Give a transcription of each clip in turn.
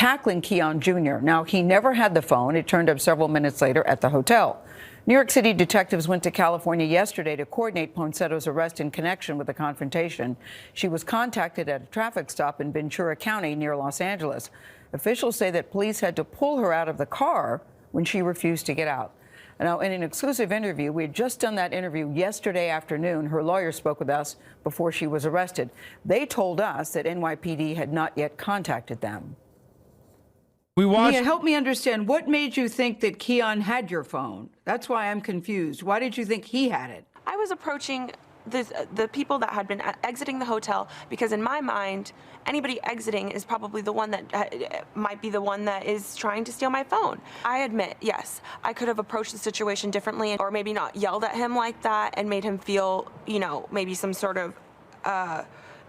tackling Keon Jr. Now, he never had the phone. It turned up several minutes later at the hotel. New York City detectives went to California yesterday to coordinate Ponsetto's arrest in connection with the confrontation. She was contacted at a traffic stop in Ventura County near Los Angeles. Officials say that police had to pull her out of the car when she refused to get out. Now, in an exclusive interview, we had just done that interview yesterday afternoon. Her lawyer spoke with us before she was arrested. They told us that NYPD had not yet contacted them. Miya, help me understand. What made you think that Keon had your phone? That's why I'm confused. Why did you think he had it? I was approaching the people that had been exiting the hotel because in my mind, anybody exiting is probably the one that might be the one that is trying to steal my phone. I admit, yes, I could have approached the situation differently or maybe not yelled at him like that and made him feel, you know, maybe some sort of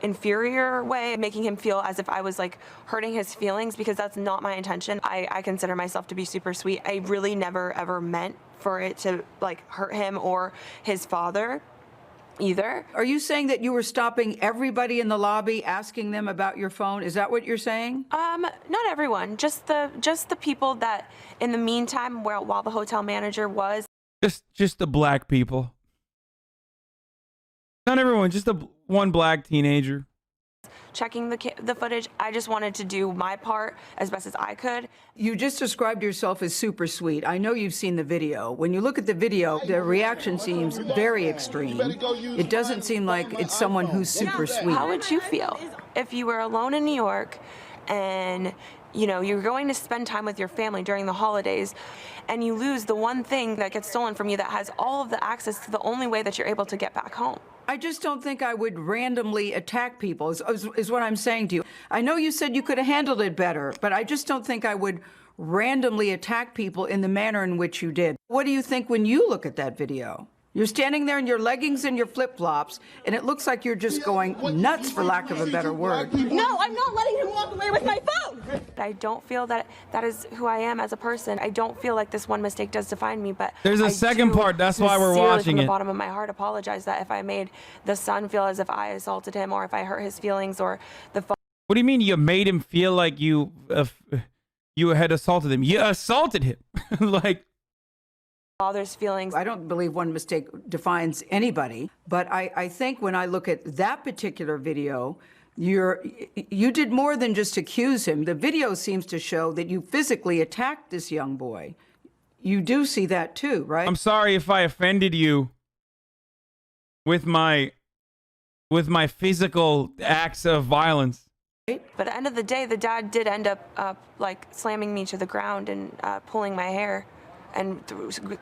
inferior way, making him feel as if I was like hurting his feelings, because that's not my intention. I consider myself to be super sweet. I really never ever meant for it to like hurt him or his father either. Are you saying that you were stopping everybody in the lobby asking them about your phone? Is that what you're saying? Not everyone, just the people that in the meantime while the hotel manager was just the black people. Not everyone, just the one black teenager. Checking the footage. I just wanted to do my part as best as I could. You just described yourself as super sweet. I know you've seen the video. When you look at the video, the reaction seems very extreme. It doesn't seem like it's someone who's super sweet. How would you feel if you were alone in New York and you know, you're going to spend time with your family during the holidays and you lose the one thing that gets stolen from you that has all of the access to the only way that you're able to get back home? I just don't think I would randomly attack people, is what I'm saying to you. I know you said you could have handled it better, but I just don't think I would randomly attack people in the manner in which you did. What do you think when you look at that video? You're standing there in your leggings and your flip-flops, and it looks like you're just going nuts, for lack of a better word. No, I'm not letting him walk away with my phone! I don't feel that that is who I am as a person. I don't feel like this one mistake does define me, but there's a second part. That's why we're watching from the it. bottom of my heart, apologize that if I made the son feel as if I assaulted him or if I hurt his feelings or the phone. What do you mean you made him feel like you had assaulted him? You assaulted him. Like, father's feelings. I don't believe one mistake defines anybody, but I think when I look at that particular video, you did more than just accuse him. The video seems to show that you physically attacked this young boy. You do see that too, right? I'm sorry if I offended you with my physical acts of violence. But at the end of the day, the dad did end up like slamming me to the ground and pulling my hair and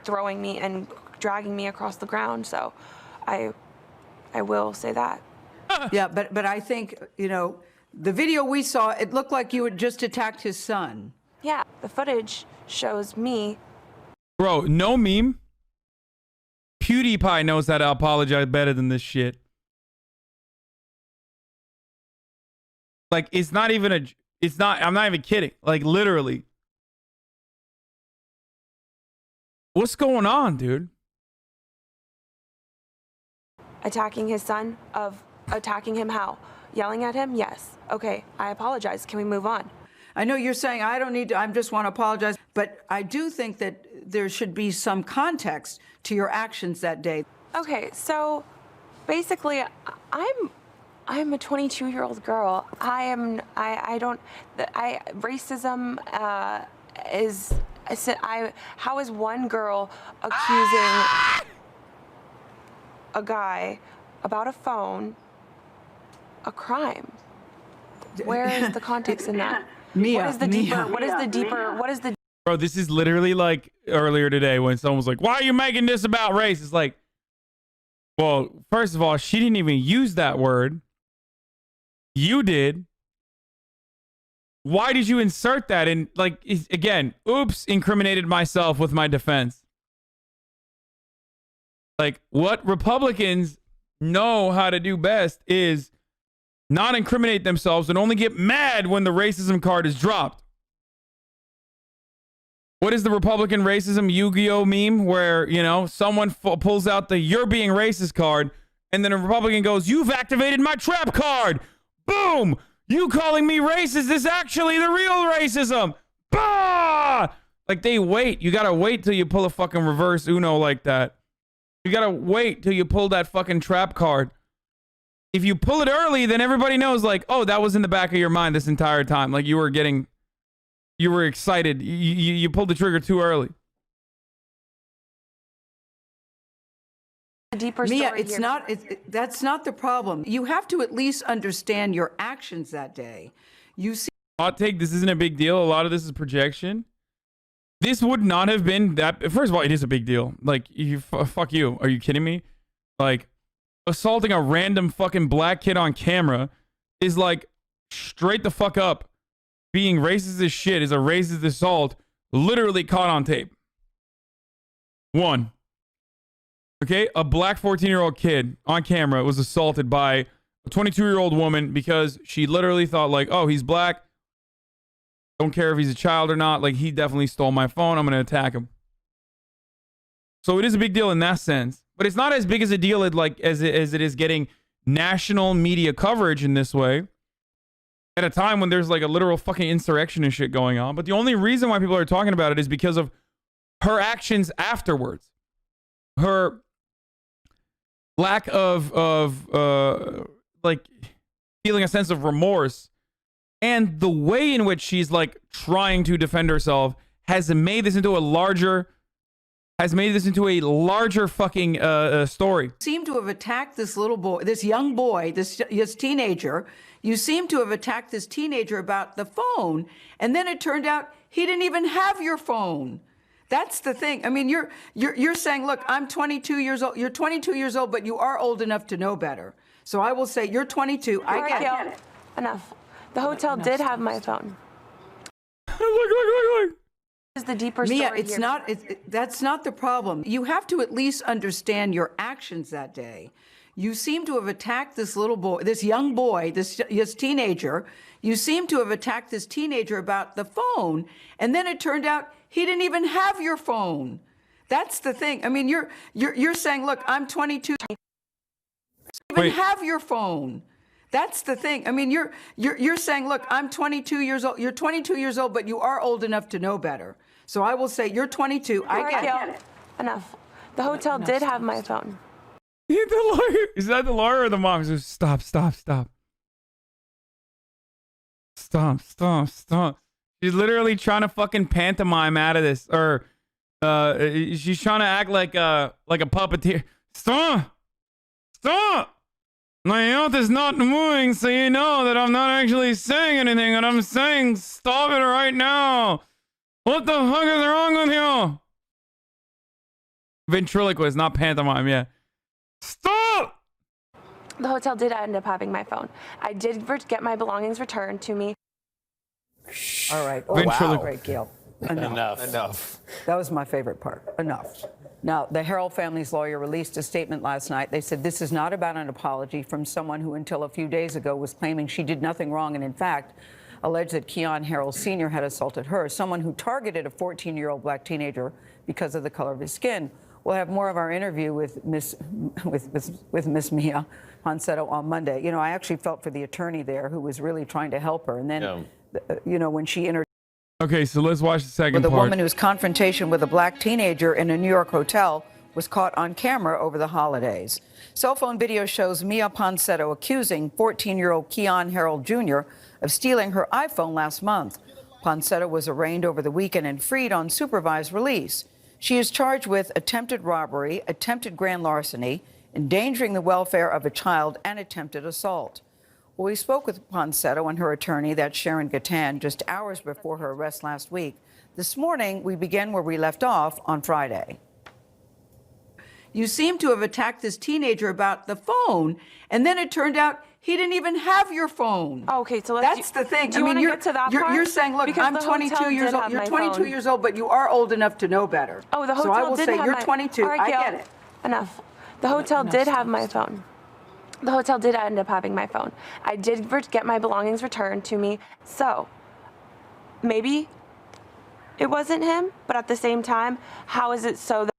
throwing me and dragging me across the ground. So I will say that. Yeah, but I think, you know, the video we saw, it looked like you had just attacked his son. Yeah, the footage shows me. Bro, no meme. PewDiePie knows how to apologize better than this shit. Like, it's not even I'm not even kidding. Like, literally. What's going on, dude? Attacking his son, of attacking him how? Yelling at him? Yes. Okay, I apologize. Can we move on? I know you're saying I don't need to, I just want to apologize, but I do think that there should be some context to your actions that day. Okay, so basically I'm a 22-year-old girl. Racism is, how is one girl accusing a guy about a phone a crime? Where is the context in that? Miya, what is the deeper? Bro, this is literally like earlier today when someone was like, why are you making this about race? It's like, well, first of all, she didn't even use that word. You did. Why did you insert that? And like, again, oops, incriminated myself with my defense. Like, what Republicans know how to do best is not incriminate themselves and only get mad when the racism card is dropped. What is the Republican racism Yu-Gi-Oh meme where, you know, someone pulls out the "you're being racist" card and then a Republican goes, "You've activated my trap card." Boom! You calling me racist is actually the real racism. Bah! Like, they wait. You gotta wait till you pull a fucking reverse Uno like that. You gotta wait till you pull that fucking trap card. If you pull it early, then everybody knows, like, oh, that was in the back of your mind this entire time. Like, you were excited. You pulled the trigger too early. A deeper Miya, story it's here. not. That's not the problem. You have to at least understand your actions that day. You see. Hot take, this isn't a big deal. A lot of this is projection. This would not have been that. First of all, it is a big deal. Like, fuck you. Are you kidding me? Like, assaulting a random fucking black kid on camera is like straight the fuck up. Being racist as shit is a racist assault, literally caught on tape. One. Okay, a black 14-year-old kid on camera was assaulted by a 22-year-old woman because she literally thought, like, oh, he's black. Don't care if he's a child or not. Like, he definitely stole my phone. I'm going to attack him. So it is a big deal in that sense. But it's not as big as a deal as it is getting national media coverage in this way at a time when there's like a literal fucking insurrection and shit going on. But the only reason why people are talking about it is because of her actions afterwards. Her lack of like feeling a sense of remorse, and the way in which she's like trying to defend herself has made this into a larger fucking story. Seem to have attacked this little boy, this young boy, this teenager. You seem to have attacked this teenager about the phone, and then it turned out he didn't even have your phone. That's the thing. I mean, you're saying, look, I'm 22 years old. You're 22 years old, but you are old enough to know better. So I will say you're 22. I get it. Enough. The hotel did have my phone. Look. Is the deeper story Miya, it's here. not. That's not the problem. You have to at least understand your actions that day. You seem to have attacked this little boy, this young boy, this teenager. You seem to have attacked this teenager about the phone, and then it turned out he didn't even have your phone. That's the thing. I mean, you're saying, look, I'm 22. Even have your phone. That's the thing. I mean, you're saying, look, I'm 22 years old. You're 22 years old, but you are old enough to know better. So I will say you're 22. I get it. Enough. The hotel did have my phone. The lawyer. Is that the lawyer or the mom? Just stop. She's literally trying to fucking pantomime out of this, or she's trying to act like a puppeteer. Stop. My mouth is not moving, so you know that I'm not actually saying anything, and I'm saying stop it right now. What the fuck is wrong with you? Ventriloquist, not pantomime, yeah. Stop! The hotel did end up having my phone. I did get my belongings returned to me. All right. Oh, Ventriloquist. wow. Great, Gayle. Enough. That was my favorite part. Enough. Now, the Harrell family's lawyer released a statement last night. They said this is not about an apology from someone who until a few days ago was claiming she did nothing wrong and, in fact, alleged that Keon Harrell Sr. had assaulted her, someone who targeted a 14-year-old black teenager because of the color of his skin. We'll have more of our interview with Miss Miya Ponsetto on Monday. You know, I actually felt for the attorney there who was really trying to help her. And then, you know, when she entered. Okay, so let's watch the second With a part. woman whose confrontation with a black teenager in a New York hotel was caught on camera over the holidays. Cell phone video shows Miya Ponsetto accusing 14-year-old Keon Harrell Jr. of stealing her iPhone last month. Ponsetto was arraigned over the weekend and freed on supervised release. She is charged with attempted robbery, attempted grand larceny, endangering the welfare of a child, and attempted assault. Well, we spoke with Ponsetto and her attorney, that's Sharon Ghatan, just hours before her arrest last week. This morning, we begin where we left off on Friday. You seem to have attacked this teenager about the phone, and then it turned out he didn't even have your phone. Okay, so that's the thing. Do you want to get to that part? You're saying, look, Because I'm the 22 hotel years did old. have You're my 22 phone. years old, but you are old enough to know better. Oh, the hotel so I will did say have you're my... 22. All right, I Gayle, get it. Enough. The hotel did have my phone. The hotel did end up having my phone. I did get my belongings returned to me. So maybe it wasn't him, but at the same time, how is it so that...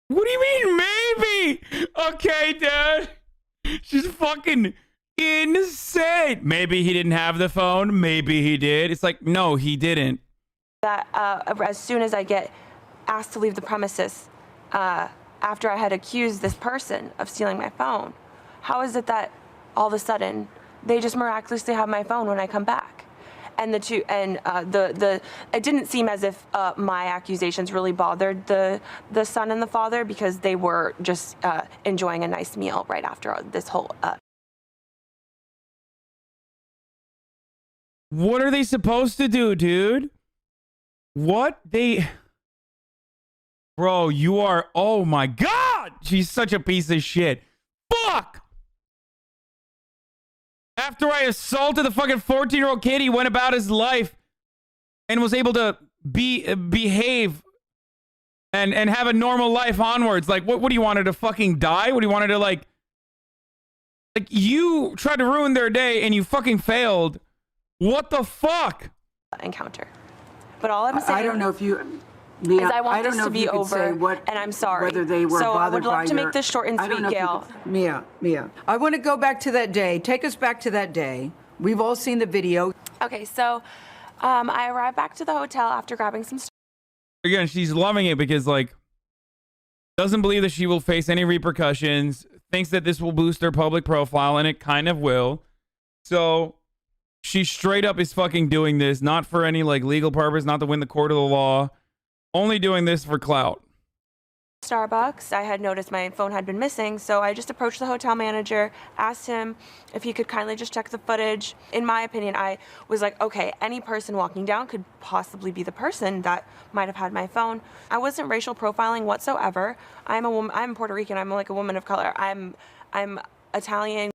What do you mean, maybe? Okay, Dad. She's fucking insane. Maybe he didn't have the phone. Maybe he did. It's like, no, he didn't. That as soon as I get asked to leave the premises, after I had accused this person of stealing my phone, how is it that all of a sudden they just miraculously have my phone when I come back? And it didn't seem as if my accusations really bothered the son and the father, because they were just enjoying a nice meal right after this whole. What are they supposed to do, dude? Bro, you are, oh my God! She's such a piece of shit. Fuck! After I assaulted the fucking 14-year-old kid, he went about his life and was able to behave and have a normal life onwards. Like, what do you want her to fucking die? What do you want her to, like, you tried to ruin their day and you fucking failed. What the fuck? Encounter. But all I'm saying, I don't know if you, Mia, is I want this to be over, what, and I'm sorry. Whether they were so I bothered would love by to make this short and sweet, Gayle. Mia, I want to go back to that day. Take us back to that day. We've all seen the video. Okay, so I arrived back to the hotel after grabbing some stuff. Again, she's loving it because, like, doesn't believe that she will face any repercussions, thinks that this will boost her public profile, and it kind of will. So she straight up is fucking doing this, not for any, like, legal purpose, not to win the court of the law, only doing this for clout. Starbucks, I had noticed my phone had been missing, so I just approached the hotel manager, asked him if he could kindly just check the footage. In my opinion, I was like, okay, any person walking down could possibly be the person that might have had my phone. I wasn't racial profiling whatsoever. I'm a woman. I'm Puerto Rican. I'm like a woman of color. I'm Italian.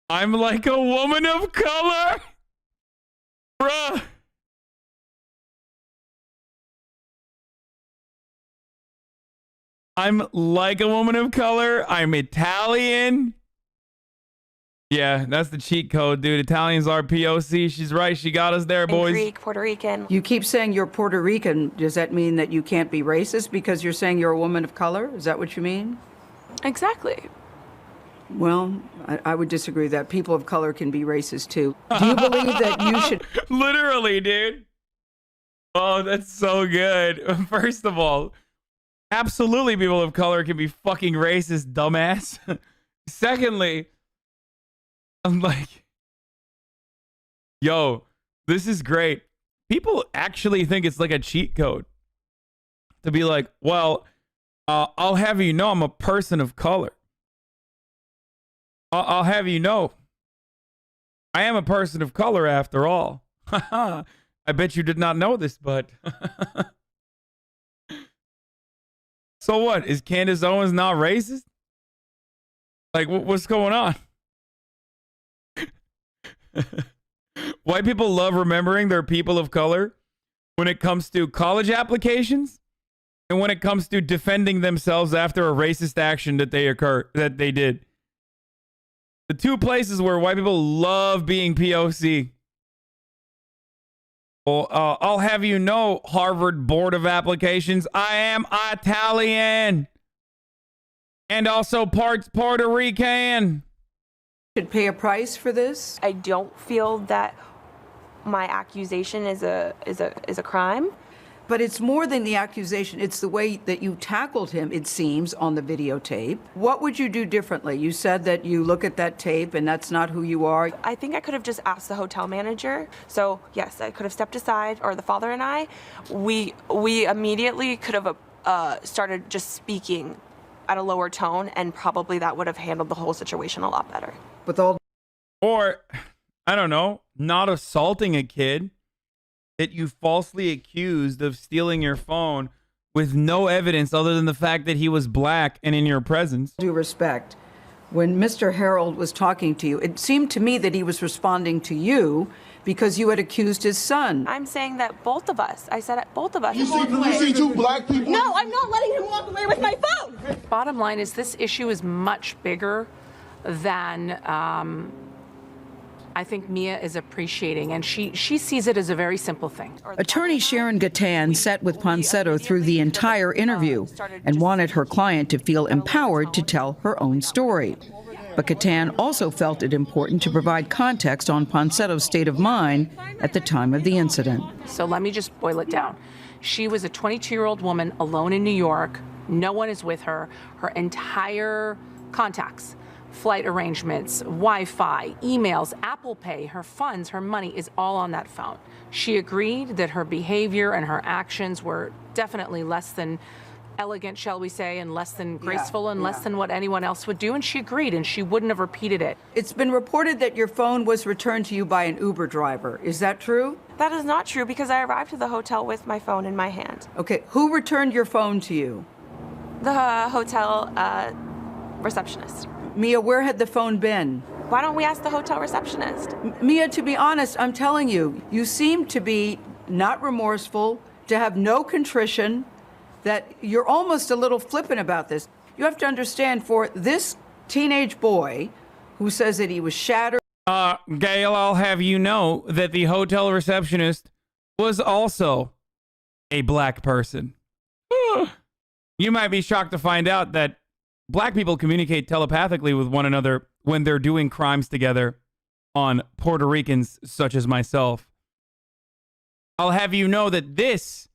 I'm like a woman of color, bruh. I'm like a woman of color. I'm Italian. Yeah, that's the cheat code, dude. Italians are POC. She's right. She got us there, boys. Greek, Puerto Rican. You keep saying you're Puerto Rican. Does that mean that you can't be racist because you're saying you're a woman of color? Is that what you mean? Exactly. Well, I would disagree with that. People of color can be racist too. Do you believe that you should... Literally, dude. Oh, that's so good. First of all, absolutely people of color can be fucking racist, dumbass. Secondly, I'm like, yo, this is great. People actually think it's like a cheat code to be like, well, I'll have you know I'm a person of color. I'll have you know I am a person of color after all. I bet you did not know this, but so what? Is Candace Owens not racist? Like, what's going on? White people love remembering they're people of color when it comes to college applications and when it comes to defending themselves after a racist action that they did. The two places where white people love being POC. Well, I'll have you know, Harvard Board of Applications, I am Italian and also parts Puerto Rican. should pay a price for this? I don't feel that my accusation is a crime. But it's more than the accusation. It's the way that you tackled him, it seems, on the videotape. What would you do differently? You said that you look at that tape and that's not who you are. I think I could have just asked the hotel manager. So, yes, I could have stepped aside, or the father and I. We immediately could have started just speaking at a lower tone, and probably that would have handled the whole situation a lot better. With all... Or, I don't know, not assaulting a kid that you falsely accused of stealing your phone with no evidence other than the fact that he was black and in your presence. Due respect, when Mr. Harold was talking to you, it seemed to me that he was responding to you because you had accused his son. I'm saying that both of us. I said both of us. You see two black people? No, I'm not letting him walk away with my phone. Bottom line is this issue is much bigger than I think Miya is appreciating, and she sees it as a very simple thing. Attorney Sharen Ghatan sat with Ponsetto through the entire interview and wanted her client to feel empowered to tell her own story. But Ghatan also felt it important to provide context on Ponsetto's state of mind at the time of the incident. So let me just boil it down. She was a 22-year-old woman alone in New York. No one is with her. Her entire contacts, flight arrangements, Wi-Fi, emails, Apple Pay, her funds, her money is all on that phone. She agreed that her behavior and her actions were definitely less than elegant, shall we say, and less than graceful and less than what anyone else would do, and she agreed, and she wouldn't have repeated it. It's been reported that your phone was returned to you by an Uber driver. Is that true? That is not true because I arrived at the hotel with my phone in my hand. Okay, who returned your phone to you? The hotel receptionist. Miya, where had the phone been? Why don't we ask the hotel receptionist? Miya, to be honest, I'm telling you, you seem to be not remorseful, to have no contrition, that you're almost a little flippant about this. You have to understand, for this teenage boy who says that he was shattered. Gayle, I'll have you know that the hotel receptionist was also a black person. You might be shocked to find out that black people communicate telepathically with one another when they're doing crimes together on Puerto Ricans such as myself. I'll have you know that this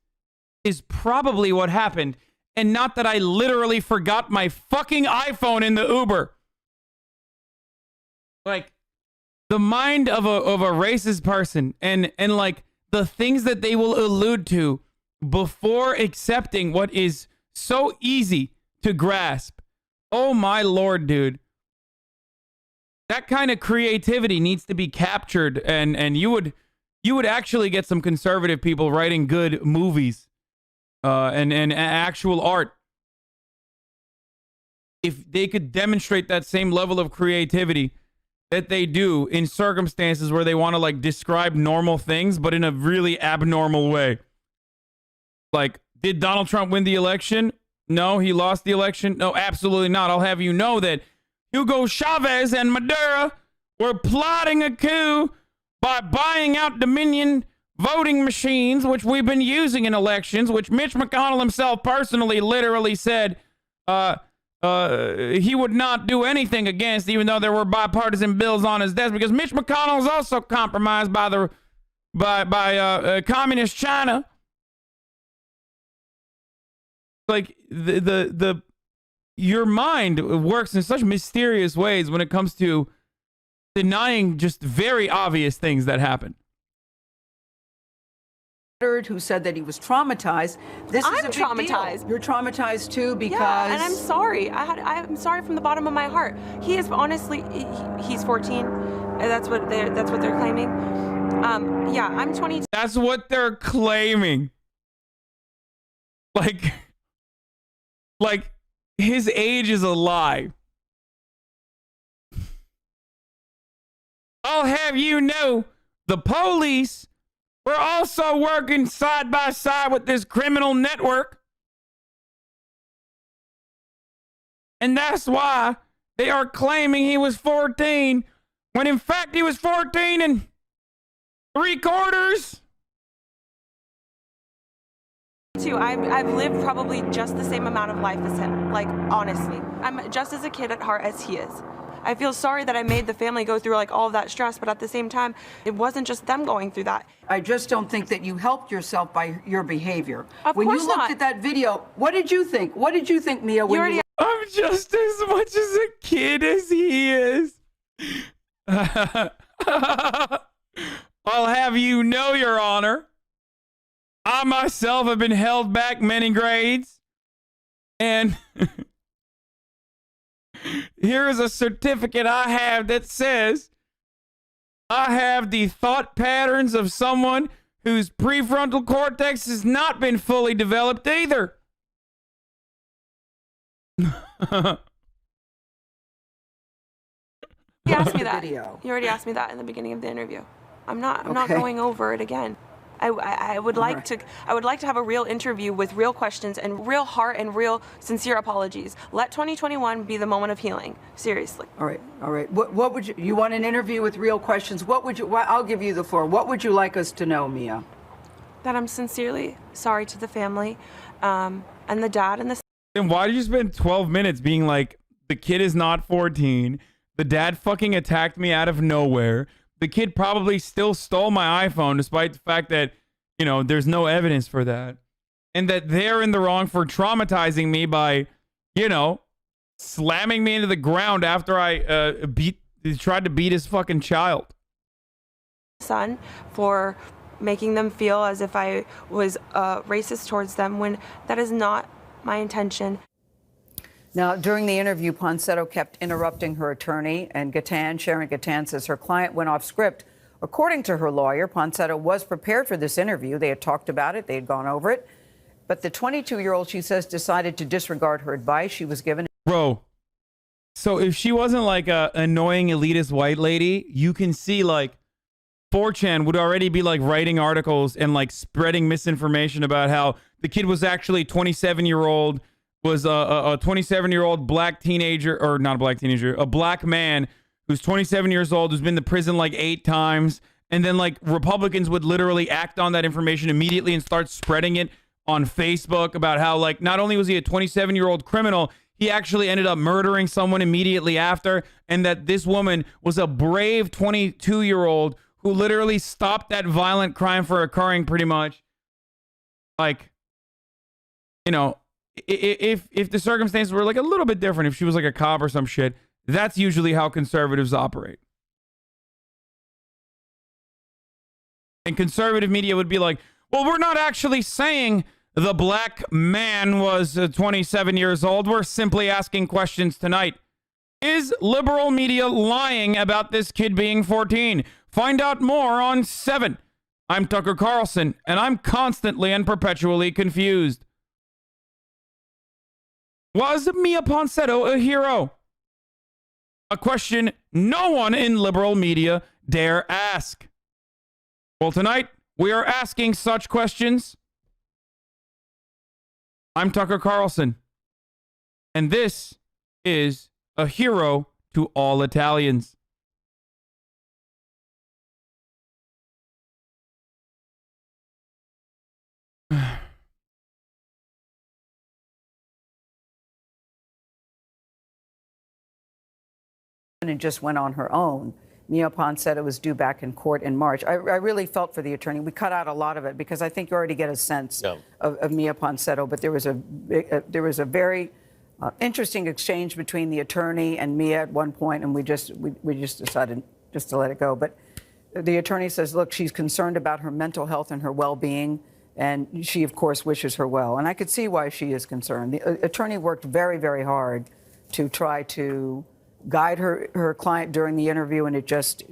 is probably what happened, and not that I literally forgot my fucking iPhone in the Uber. Like, the mind of a racist person and like the things that they will allude to before accepting what is so easy to grasp. Oh my Lord, dude. That kind of creativity needs to be captured, and you would actually get some conservative people writing good movies and actual art if they could demonstrate that same level of creativity that they do in circumstances where they want to like describe normal things, but in a really abnormal way. Like, did Donald Trump win the election? No, he lost the election. No, absolutely not. I'll have you know that Hugo Chavez and Maduro were plotting a coup by buying out Dominion voting machines, which we've been using in elections, which Mitch McConnell himself personally literally said he would not do anything against, even though there were bipartisan bills on his desk, because Mitch McConnell is also compromised by communist China. Like your mind works in such mysterious ways when it comes to denying just very obvious things that happen. Who said that he was traumatized. This is a big traumatized. Deal. You're traumatized too because. Yeah, and I'm sorry. I'm sorry from the bottom of my heart. He is honestly, he's 14. That's what they're claiming. Yeah, I'm 22. That's what they're claiming. Like his age is a lie. I'll have you know, the police were also working side by side with this criminal network. And that's why they are claiming he was 14, when in fact he was 14 and 3/4. I've lived probably just the same amount of life as him. Like, honestly, I'm just as a kid at heart as he is. I feel sorry that I made the family go through like all of that stress, but at the same time, it wasn't just them going through that. I just don't think that you helped yourself by your behavior. When you looked at that video, what did you think? What did you think, Miya? I'm just as much as a kid as he is. I'll have you know, Your Honor, I myself have been held back many grades, and here is a certificate I have that says I have the thought patterns of someone whose prefrontal cortex has not been fully developed either. You asked me that. You already asked me that in the beginning of the interview. I'm not going over it again. I would like to have a real interview with real questions and real heart and real sincere apologies. Let 2021 be the moment of healing. Seriously. All right. What would you want an interview with real questions? I'll give you the floor. What would you like us to know, Miya? That I'm sincerely sorry to the family, and the dad and the. Then why did you spend 12 minutes being like, the kid is not 14, The dad fucking attacked me out of nowhere. The kid probably still stole my iPhone despite the fact that, you know, there's no evidence for that. And that they're in the wrong for traumatizing me by, you know, slamming me into the ground after I tried to beat his fucking child. Son, for making them feel as if I was racist towards them when that is not my intention. Now, during the interview, Ponsetto kept interrupting her attorney, and Sharon Ghatan says her client went off script. According to her lawyer, Ponsetto was prepared for this interview. They had talked about it. They had gone over it. But the 22-year-old, she says, decided to disregard her advice she was given. Bro, so if she wasn't like a annoying elitist white lady, you can see like 4chan would already be like writing articles and like spreading misinformation about how the kid was actually 27-year-old, was a 27-year-old black teenager, or not a black teenager, a black man who's 27 years old, who's been to prison like 8 times. And then like Republicans would literally act on that information immediately and start spreading it on Facebook about how like not only was he a 27-year-old criminal, he actually ended up murdering someone immediately after, and that this woman was a brave 22-year-old who literally stopped that violent crime from occurring pretty much. Like, you know, if the circumstances were like a little bit different, if she was like a cop or some shit, that's usually how conservatives operate. And conservative media would be like, well, we're not actually saying the black man was 27 years old. We're simply asking questions tonight. Is liberal media lying about this kid being 14? Find out more on 7. I'm Tucker Carlson, and I'm constantly and perpetually confused. Was Miya Ponsetto a hero? A question no one in liberal media dare ask. Well, tonight, we are asking such questions. I'm Tucker Carlson, and this is A Hero to All Italians. And just went on her own. Miya Ponsetto was due back in court in March. I really felt for the attorney. We cut out a lot of it because I think you already get a sense of Miya Ponsetto. But there was a very interesting exchange between the attorney and Miya at one point, and we just decided just to let it go. But the attorney says, look, she's concerned about her mental health and her well-being, and she, of course, wishes her well. And I could see why she is concerned. The attorney worked very, very hard to try to guide her client during the interview, and it just,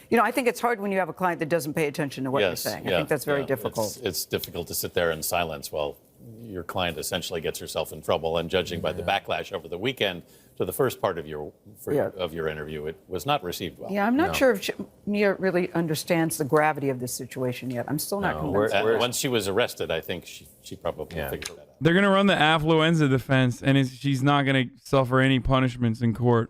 you know, I think it's hard when you have a client that doesn't pay attention to what you're saying. I think that's very difficult. It's difficult to sit there in silence while your client essentially gets herself in trouble. And judging by the backlash over the weekend to the first part of your interview, it was not received well. Yeah, I'm not sure if Miya really understands the gravity of this situation yet. I'm still not convinced. Once she was arrested, I think she probably figured that out. They're going to run the affluenza defense, and she's not going to suffer any punishments in court.